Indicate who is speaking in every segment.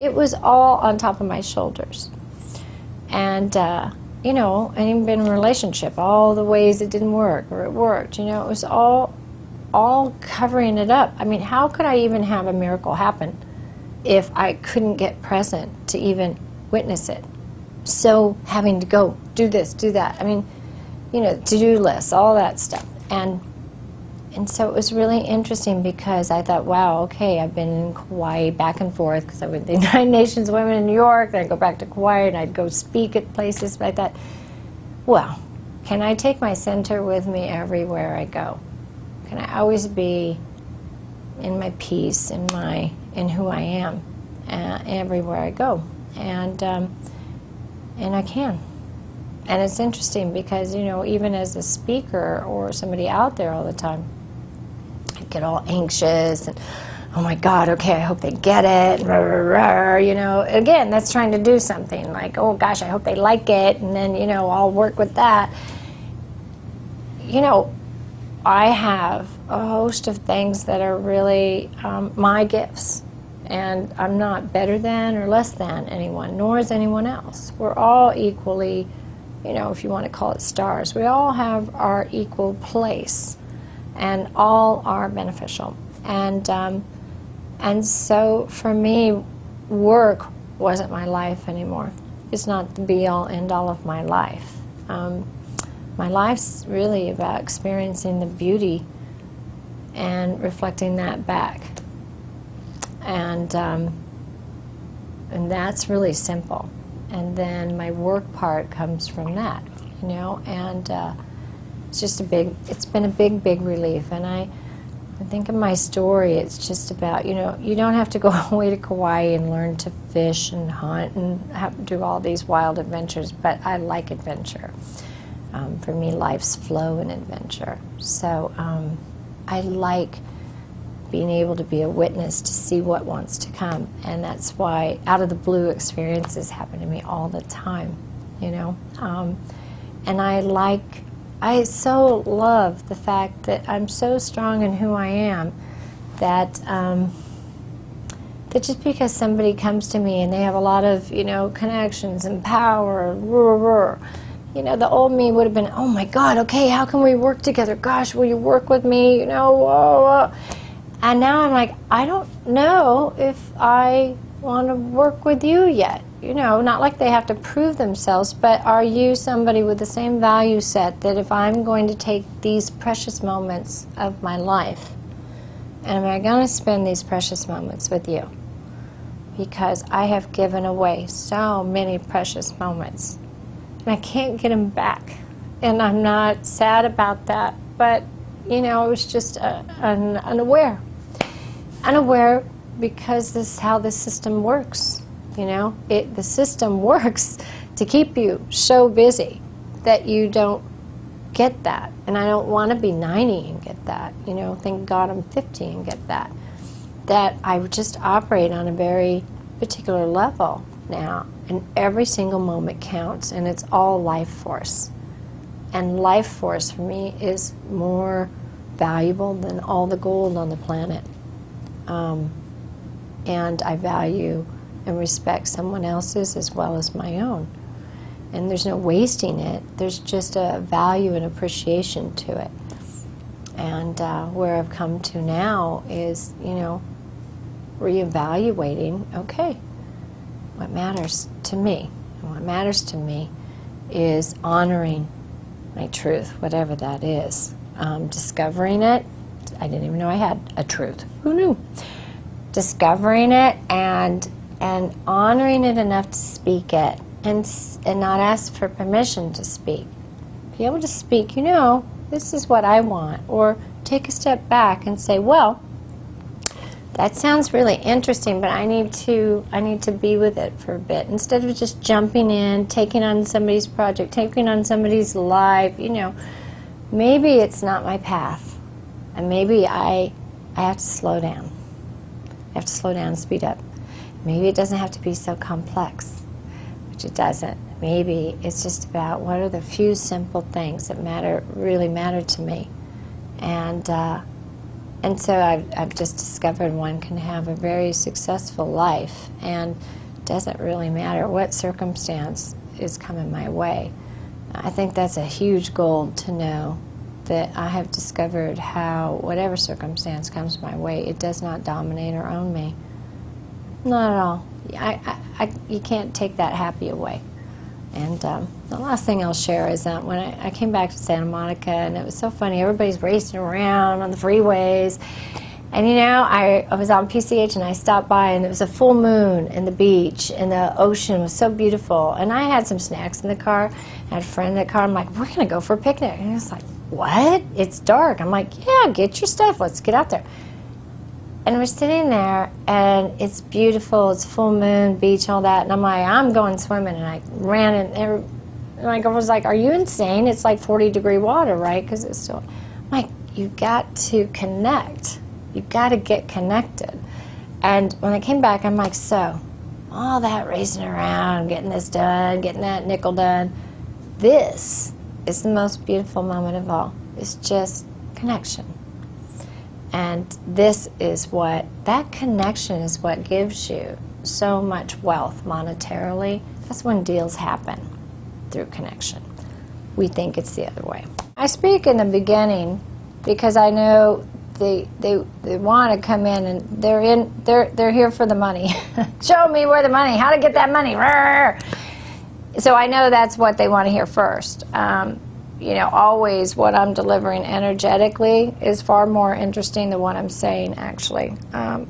Speaker 1: It was all on top of my shoulders. And, you know, and even in a relationship, all the ways it didn't work or it worked, you know, it was all covering it up. I mean, how could I even have a miracle happen if I couldn't get present to even witness it? So having to go do this, do that. I mean, you know, to-do lists, all that stuff. And so it was really interesting because I thought, wow, okay, I've been in Kauai back and forth because I went to the United Nations Women in New York, then I'd go back to Kauai and I'd go speak at places. But I thought, well, can I take my center with me everywhere I go? Can I always be in my peace, in who I am, everywhere I go? And I can. And it's interesting because, you know, even as a speaker or somebody out there all the time, I get all anxious and, oh my God, okay, I hope they get it, you know. Again, that's trying to do something like, oh gosh, I hope they like it, and then, you know, I'll work with that. You know, I have a host of things that are really my gifts. And I'm not better than or less than anyone, nor is anyone else. We're all equally, you know, if you want to call it stars, we all have our equal place, and all are beneficial. And so for me, work wasn't my life anymore. It's not the be-all, end-all of my life. My life's really about experiencing the beauty and reflecting that back. And that's really simple. And then my work part comes from that, you know, and it's been a big relief. And I think of my story, it's just about, you know, you don't have to go away to Kauai and learn to fish and hunt and do all these wild adventures, but I like adventure. For me, life's flow and adventure. So I like being able to be a witness to see what wants to come. And that's why out of the blue experiences happen to me all the time, you know. And I so love the fact that I'm so strong in who I am that that just because somebody comes to me and they have a lot of, you know, connections and power, you know, the old me would have been, oh my God, okay, how can we work together? Gosh, will you work with me? You know, whoa. And now I'm like, I don't know if I want to work with you yet. You know, not like they have to prove themselves, but are you somebody with the same value set that if I'm going to take these precious moments of my life, and am I going to spend these precious moments with you? Because I have given away so many precious moments, and I can't get them back. And I'm not sad about that, but, you know, I was just unaware. Unaware because this is how the system works, you know. The system works to keep you so busy that you don't get that. And I don't want to be 90 and get that, you know. Thank God I'm 50 and get that. That I would just operate on a very particular level now, and every single moment counts, and it's all life force. And life force for me is more valuable than all the gold on the planet. And I value and respect someone else's as well as my own. And there's no wasting it. There's just a value and appreciation to it. And where I've come to now is, you know, reevaluating, okay, what matters to me? And what matters to me is honoring my truth, whatever that is. Discovering it. I didn't even know I had a truth. Who knew? Discovering it and honoring it enough to speak it, and not ask for permission to speak. Be able to speak, you know, this is what I want, or take a step back and say, well, that sounds really interesting, but I need to be with it for a bit, instead of just jumping in, taking on somebody's project, taking on somebody's life. You know, maybe it's not my path, and maybe I have to slow down. I have to slow down and speed up. Maybe it doesn't have to be so complex, which it doesn't. Maybe it's just about what are the few simple things that really matter to me, and And so I've just discovered one can have a very successful life, and it doesn't really matter what circumstance is coming my way. I think that's a huge goal, to know that I have discovered how whatever circumstance comes my way, it does not dominate or own me. Not at all. You can't take that happy away. And the last thing I'll share is that when I came back to Santa Monica, and it was so funny, everybody's racing around on the freeways, and you know, I was on PCH and I stopped by, and there was a full moon and the beach and the ocean was so beautiful, and I had some snacks in the car. I had a friend in the car. I'm like, we're gonna go for a picnic. And he was like, what? It's dark. I'm like, yeah, get your stuff, let's get out there. And we're sitting there, and it's beautiful, it's full moon, beach, all that, and I'm like, I'm going swimming, and I ran, and my girlfriend was like, are you insane? It's like 40-degree water, right? Because it's still, I'm like, you got to connect. You got to get connected. And when I came back, I'm like, so, all that racing around, getting this done, getting that nickel done, this is the most beautiful moment of all. It's just connection. And this is what, that connection is what gives you so much wealth monetarily. That's when deals happen, through connection. We think it's the other way. I speak in the beginning because I know they want to come in, and they're here for the money. Show me where the money, how to get that money. Rawr. So I know that's what they want to hear first. You know, always what I'm delivering energetically is far more interesting than what I'm saying, actually. You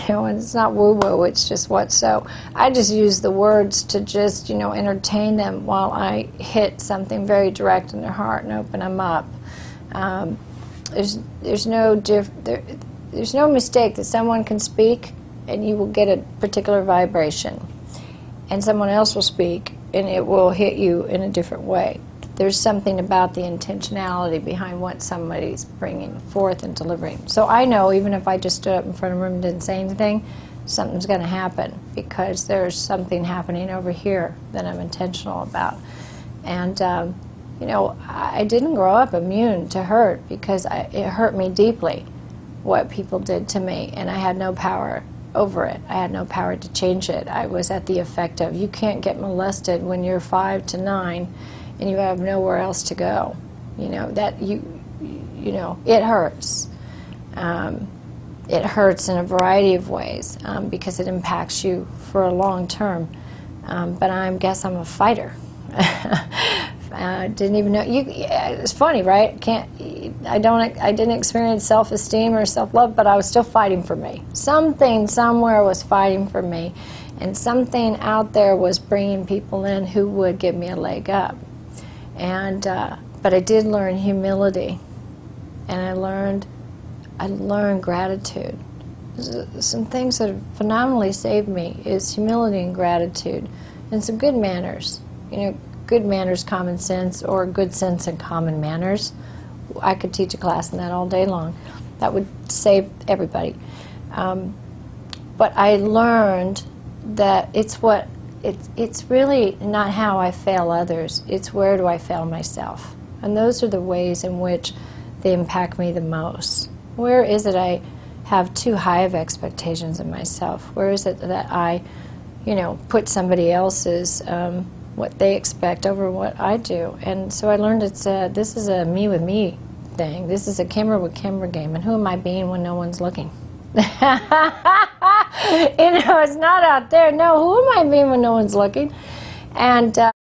Speaker 1: know, and it's not woo-woo, it's just what. So I just use the words to just, you know, entertain them while I hit something very direct in their heart and open them up. There's no mistake that someone can speak and you will get a particular vibration, and someone else will speak and it will hit you in a different way. There's something about the intentionality behind what somebody's bringing forth and delivering. So I know, even if I just stood up in front of a room and didn't say anything, something's going to happen, because there's something happening over here that I'm intentional about. And you know, I didn't grow up immune to hurt, because it hurt me deeply what people did to me, and I had no power over it. I had no power to change it. I was at the effect of, you can't get molested when you're 5 to 9 and you have nowhere else to go. You know, that you know, it hurts. It hurts in a variety of ways, because it impacts you for a long term. But I guess I'm a fighter. Didn't even know. It's funny, right? I didn't experience self-esteem or self-love, but I was still fighting for me. Something somewhere was fighting for me, and something out there was bringing people in who would give me a leg up. And but I did learn humility, and I learned gratitude. Some things that have phenomenally saved me is humility and gratitude, and some good manners. You know, good manners, common sense, or good sense and common manners. I could teach a class on that all day long. That would save everybody. But I learned that it's really not how I fail others, it's where do I fail myself. And those are the ways in which they impact me the most. Where is it I have too high of expectations of myself? Where is it that I, you know, put somebody else's what they expect over what I do? And so I learned this is a me with me thing. This is a camera with camera game. And who am I being when no one's looking? You know, it's not out there. No, who am I being when no one's looking? And